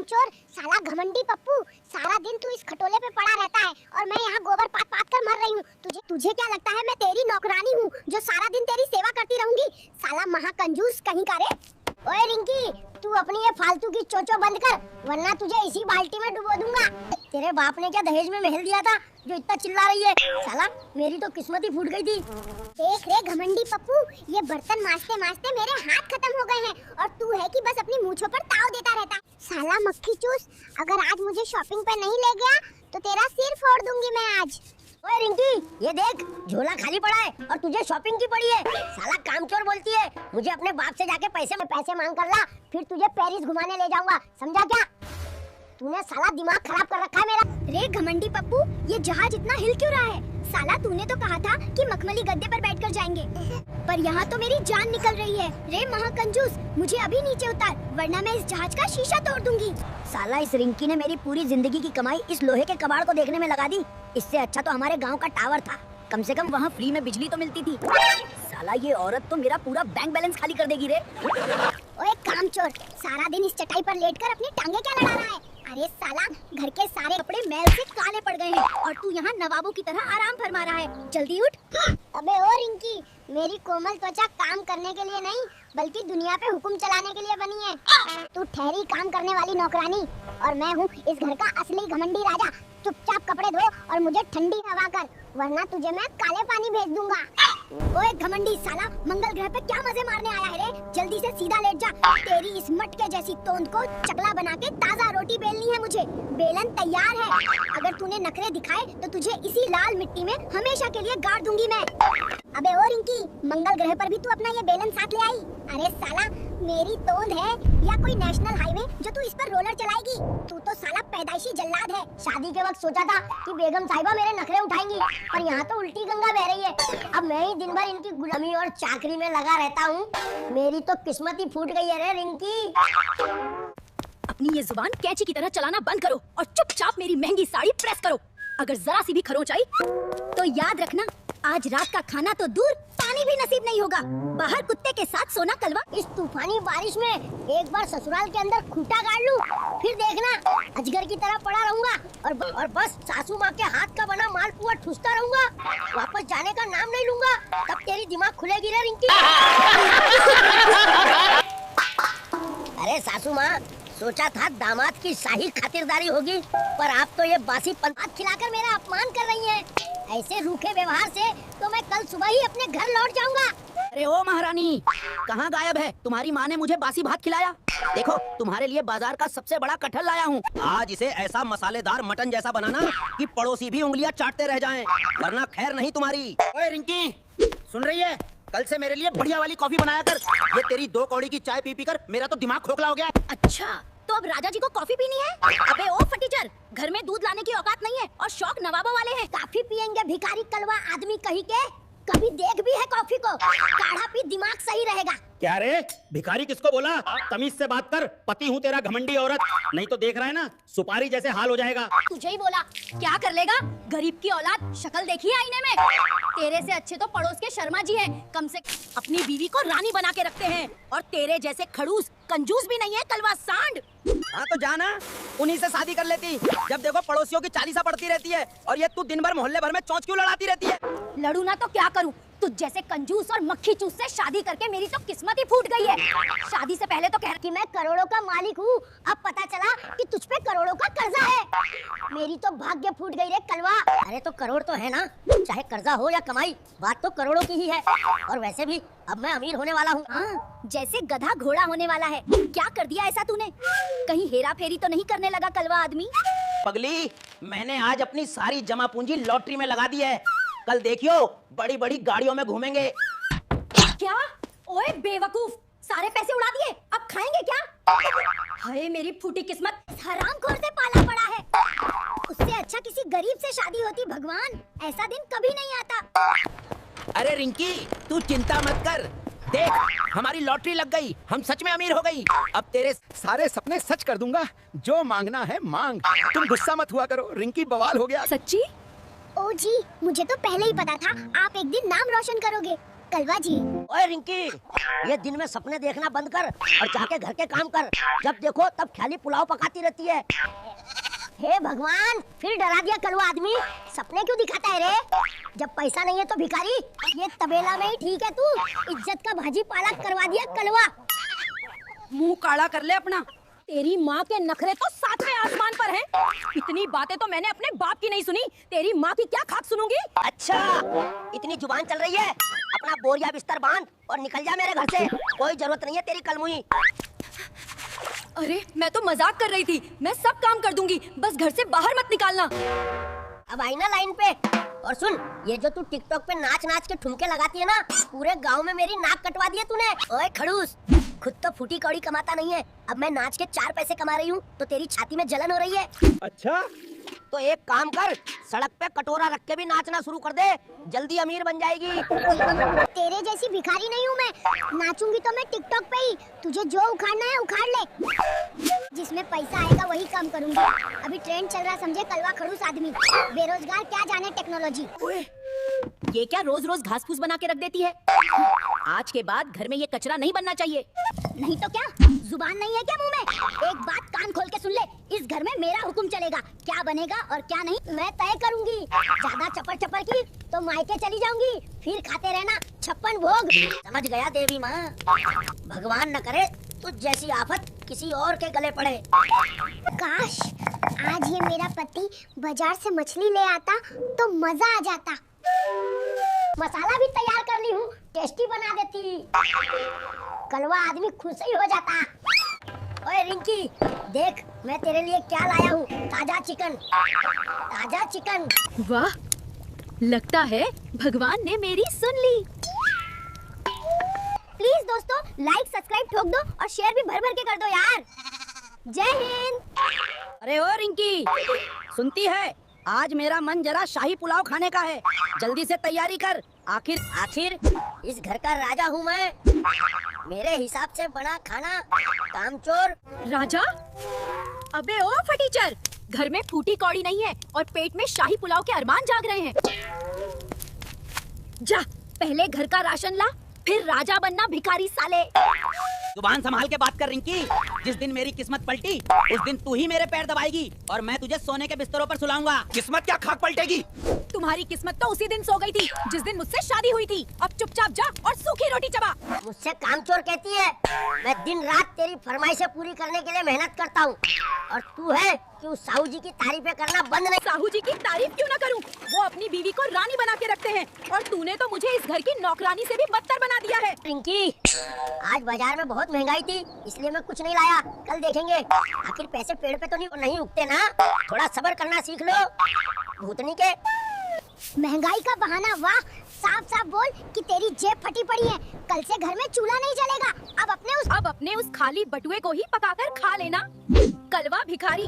कामचोर, साला घमंडी पप्पू, सारा दिन तू इस खटोले पे पड़ा रहता है और मैं यहाँ गोबर पात पात कर मर रही हूँ। तुझे क्या लगता है मैं तेरी नौकरानी हूँ जो सारा दिन तेरी सेवा करती रहूंगी? साला महाकंजूस कहीं का रे। ओए रिंकी, तू अपनी ये फालतू की चोचो बंद कर, वरना तुझे इसी बाल्टी में डुबो दूंगा। तेरे बाप ने क्या दहेज में महल दिया था जो इतना चिल्ला रही है? साला मेरी तो किस्मत ही फूट गई थी। देख रे घमंडी पप्पू, ये बर्तन मांजते मांजते मेरे हाथ खत्म हो गए हैं और तू है कि बस अपनी मूंछों पर ताव देता रहता है। साला मक्खी चूस, अगर आज मुझे शॉपिंग पे नहीं ले गया तो तेरा सिर फोड़ दूंगी मैं आज। ओए रिंकी, ये देख झोला खाली पड़ा है और तुझे शॉपिंग की पड़ी है। साला कामचोर बोलती है, मुझे अपने बाप से जाके पैसे मांग कर ला, फिर तुझे पेरिस घुमाने ले जाऊंगा, समझा क्या? तूने साला दिमाग खराब कर रखा है मेरा। रे घमंडी पप्पू, ये जहाज इतना हिल क्यों रहा है? साला तूने तो कहा था कि मखमली गद्दे पर बैठकर जाएंगे, पर यहाँ तो मेरी जान निकल रही है। रे महाकंजूस, मुझे अभी नीचे उतार, वरना मैं इस जहाज का शीशा तोड़ दूंगी। साला इस रिंकी ने मेरी पूरी जिंदगी की कमाई इस लोहे के कबाड़ को देखने में लगा दी। इससे अच्छा तो हमारे गाँव का टावर था, कम से कम वहाँ फ्री में बिजली तो मिलती थी। साला ये औरत तो मेरा पूरा बैंक बैलेंस खाली कर देगी रे। ओए कामचोर, सारा दिन इस चटाई पर लेटकर अपनी टांगे क्या लड़ा रहा है? अरे साला, घर के सारे कपड़े मैल से काले पड़ गए हैं और तू यहाँ नवाबों की तरह आराम फरमा रहा है। जल्दी उठ। अबे ओ रिंकी, मेरी कोमल त्वचा काम करने के लिए नहीं बल्कि दुनिया पे हुक्म चलाने के लिए बनी है। तू ठहरी काम करने वाली नौकरानी और मैं हूँ इस घर का असली घमंडी राजा। चुपचाप कपड़े धो और मुझे ठंडी हवा कर, वरना तुझे मैं काले पानी भेज दूंगा। ओए घमंडी साला, मंगल ग्रह पे क्या मजे मारने आया है रे? जल्दी से सीधा लेट जा। तेरी इस मटके जैसी तोंद को चकला बना के ताजा रोटी बेलनी है मुझे। बेलन तैयार है, अगर तूने नखरे दिखाए तो तुझे इसी लाल मिट्टी में हमेशा के लिए गाड़ दूंगी मैं। अबे ओ रिंकी, मंगल ग्रह पर भी तू अपना ये बेलन साथ ले आई? अरे साला, मेरी तोंद है या कोई नेशनल हाईवे जो तू इस पर रोलर चलाएगी? तू तो साला पैदाइशी जल्लाद है। शादी के वक्त सोचा था कि बेगम साहिबा मेरे नखरे उठाएंगी, पर यहाँ तो उल्टी गंगा बह रही है। अब मैं ही दिन भर इनकी गुलामी और चाकरी में लगा रहता हूँ। मेरी तो किस्मत ही फूट गई है रे रिंकी। अपनी ये जुबान कैंची की तरह चलाना बंद करो और चुपचाप मेरी महंगी साड़ी प्रेस करो। अगर जरा सी भी खरोंच आई तो याद रखना, आज रात का खाना तो दूर, पानी भी नसीब नहीं होगा। बाहर कुत्ते के साथ सोना कलवा। इस तूफानी बारिश में एक बार ससुराल के अंदर खूंटा गाड़ लूं, फिर देखना अजगर की तरह पड़ा रहूंगा और बस सासू माँ के हाथ का बना मालपुआ ठूसता रहूंगा। वापस जाने का नाम नहीं लूंगा, तब तेरी दिमाग खुलेगी रे रिंकी। अरे सासू माँ, सोचा था दामाद की शाही खातिरदारी होगी, पर आप तो ये बासी पदार्थ खिलाकर मेरा अपमान कर रही हैं। ऐसे रूखे व्यवहार से तो मैं कल सुबह ही अपने घर लौट जाऊंगा। अरे ओ महारानी, कहाँ गायब है? तुम्हारी माँ ने मुझे बासी भात खिलाया। देखो, तुम्हारे लिए बाजार का सबसे बड़ा कटहल लाया हूँ। आज इसे ऐसा मसालेदार मटन जैसा बनाना कि पड़ोसी भी उंगलियाँ चाटते रह जाएं, वरना खैर नहीं तुम्हारी। ओए रिंकी, सुन रही है? कल से मेरे लिए बढ़िया वाली कॉफी बनाया कर। ये तेरी 2 कौड़ी की चाय पी कर मेरा तो दिमाग खोखला हो गया। अच्छा, तो अब राजा जी को कॉफी पीनी है? अबे ओ फटीचर, घर में दूध लाने की औकात नहीं है और शौक नवाबों वाले हैं। काफी पियेंगे भिखारी कलवा आदमी कहीं के? कभी देख भी है कॉफी को? काढ़ा पी, दिमाग सही रहेगा। क्या रे, भिखारी किसको बोला? तमीज से बात कर, पति हूँ तेरा घमंडी औरत, नहीं तो देख रहा है ना सुपारी जैसे हाल हो जाएगा। तुझे ही बोला, क्या कर लेगा? गरीब की औलाद, शक्ल देखी है आईने में? तेरे से अच्छे तो पड़ोस के शर्मा जी हैं, कम से अपनी बीवी को रानी बना के रखते हैं, और तेरे जैसे खड़ूस कंजूस भी नहीं है कलवा सांड। हाँ तो जाना, उन्हीं से शादी कर लेती। जब देखो पड़ोसियों की चालीसा पड़ती रहती है, और ये तू दिन भर मोहल्ले भर में चोंच क्यों लड़ाती रहती है? लड़ू ना तो क्या करूं? तुझ जैसे कंजूस और मक्खी चूस से शादी करके मेरी तो किस्मत ही फूट गई है। शादी से पहले तो कह कि मैं करोड़ों का मालिक हूँ, अब पता चला कि तुझ पे करोड़ों का कर्जा है। मेरी तो भाग्य फूट गई रे कलवा। अरे तो करोड़ तो है ना, चाहे कर्जा हो या कमाई, बात तो करोड़ों की ही है। और वैसे भी अब मैं अमीर होने वाला हूँ। हाँ, जैसे गधा घोड़ा होने वाला है। क्या कर दिया ऐसा तूने? कहीं हेरा फेरी तो नहीं करने लगा कलवा आदमी? पगली, मैंने आज अपनी सारी जमा पूंजी लॉटरी में लगा दी है। कल देखियो, बड़ी बड़ी गाड़ियों में घूमेंगे। क्या? ओए बेवकूफ, सारे पैसे उड़ा दिए, अब खाएंगे क्या? हाय मेरी फूटी किस्मत, हरामखोर से पाला पड़ा है। उससे अच्छा किसी गरीब से शादी होती भगवान, ऐसा दिन कभी नहीं आता। अरे रिंकी, तू चिंता मत कर, देख हमारी लॉटरी लग गई, हम सच में अमीर हो गई। अब तेरे सारे सपने सच कर दूंगा, जो मांगना है मांग। तुम गुस्सा मत हुआ करो, रिंकी बवाल हो गया। सच्ची? ओ जी, मुझे तो पहले ही पता था आप एक दिन नाम रोशन करोगे। कलवा जी। ओए रिंकी, ये दिन में सपने देखना बंद कर और जाके घर के काम कर। जब देखो तब ख्याली पुलाव पकाती रहती है। हे भगवान, फिर डरा दिया कलवा आदमी। सपने क्यों दिखाता है रे? जब पैसा नहीं है तो भिखारी। ये तबेला में ही ठीक है तू, इज्जत का भाजी पालक करवा दिया कलवा। मुंह काला कर ले अपना। तेरी माँ के नखरे तो सातवें आसमान पर हैं। इतनी बातें तो मैंने अपने बाप की नहीं सुनी, तेरी माँ की क्या खाक सुनूंगी। अच्छा, इतनी जुबान चल रही है? अपना बोरिया बिस्तर बांध और निकल जा मेरे घर से। कोई जरूरत नहीं है तेरी कलमुई। अरे मैं तो मजाक कर रही थी, मैं सब काम कर दूंगी, बस घर से बाहर मत निकालना। अब आई ना लाइन पे। और सुन, ये जो तू टिकटॉक पे नाच नाच के ठुमके लगाती है ना, पूरे गांव में मेरी नाक कटवा दी है तूने। ओए खड़ूस, खुद तो फूटी कौड़ी कमाता नहीं है, अब मैं नाच के 4 पैसे कमा रही हूँ तो तेरी छाती में जलन हो रही है। अच्छा, तो एक काम कर, सड़क पे कटोरा रख के भी नाचना शुरू कर दे, जल्दी अमीर बन जाएगी। तेरे जैसी भिखारी नहीं हूँ मैं, नाचूंगी तो मैं टिकटॉक पे ही। तुझे जो उखाड़ना है उखाड़ ले, जिसमें पैसा आएगा वही काम करूंगी। अभी ट्रेंड चल रहा समझे, कलवा खड़ूस आदमी, बेरोजगार क्या जाने टेक्नोलॉजी। ये क्या रोज रोज घास फूस बना के रख देती है? आज के बाद घर में ये कचरा नहीं बनना चाहिए। नहीं तो क्या, जुबान नहीं है क्या मुंह में? एक बात कान खोल के सुन ले, इस घर में मेरा हुक्म चलेगा, क्या बनेगा और क्या नहीं मैं तय करूंगी। ज्यादा चपर चपर की तो मायके चली जाऊंगी, फिर खाते रहना 56 भोग। समझ गया देवी माँ, भगवान न करे तुझ जैसी आफत किसी और के गले पड़े। काश आज ये मेरा पति बाजार से मछली ले आता तो मजा आ जाता। मसाला भी तैयार कर ली हूँ, टेस्टी बना देती, कलवा आदमी खुश ही हो जाता। ओए रिंकी, देख मैं तेरे लिए क्या लाया हूँ, ताजा चिकन, ताजा चिकन। वाह, लगता है भगवान ने मेरी सुन ली। प्लीज दोस्तों लाइक सब्सक्राइब ठोक दो और शेयर भी भर भर के कर दो यार। जय हिंद। अरे ओ रिंकी, सुनती है? आज मेरा मन जरा शाही पुलाव खाने का है, जल्दी से तैयारी कर। आखिर इस घर का राजा हूँ मैं, मेरे हिसाब से बना खाना कामचोर। राजा? अबे ओ फटीचर, घर में फूटी कौड़ी नहीं है और पेट में शाही पुलाव के अरमान जाग रहे हैं। जा पहले घर का राशन ला, फिर राजा बनना भिखारी साले। जुबान संभाल के बात कर रिंकी, जिस दिन मेरी किस्मत पलटी उस दिन तू ही मेरे पैर दबाएगी और मैं तुझे सोने के बिस्तरों पर सुलाऊंगा। किस्मत क्या खाक पलटेगी? तुम्हारी किस्मत तो उसी दिन सो गई थी जिस दिन मुझसे शादी हुई थी। अब चुपचाप जा और सूखी रोटी चबा। मुझसे कामचोर कहती है? मैं दिन रात तेरी फरमाइशें पूरी करने के लिए मेहनत करता हूँ, और तू है कि उस साहू जी की तारीफें करना बंद नहीं। साहू जी की तारीफ क्यों ना करूं? वो अपनी बीवी को रानी बना के रखते हैं और तूने तो मुझे इस घर की नौकरानी से भी बदतर बना दिया है। रिंकी, आज बाजार में बहुत महंगाई थी इसलिए मैं कुछ नहीं लाया, कल देखेंगे। आखिर पैसे पेड़ पे तो नहीं उगते ना, थोड़ा सब्र करना सीख लो भूतनी के। महंगाई का बहाना, वाह। साफ साफ बोल कि तेरी जेब फटी पड़ी है, कल से घर में चूल्हा नहीं जलेगा। अब अपने उस खाली बटुए को ही पकाकर खा लेना, कलवा भिखारी।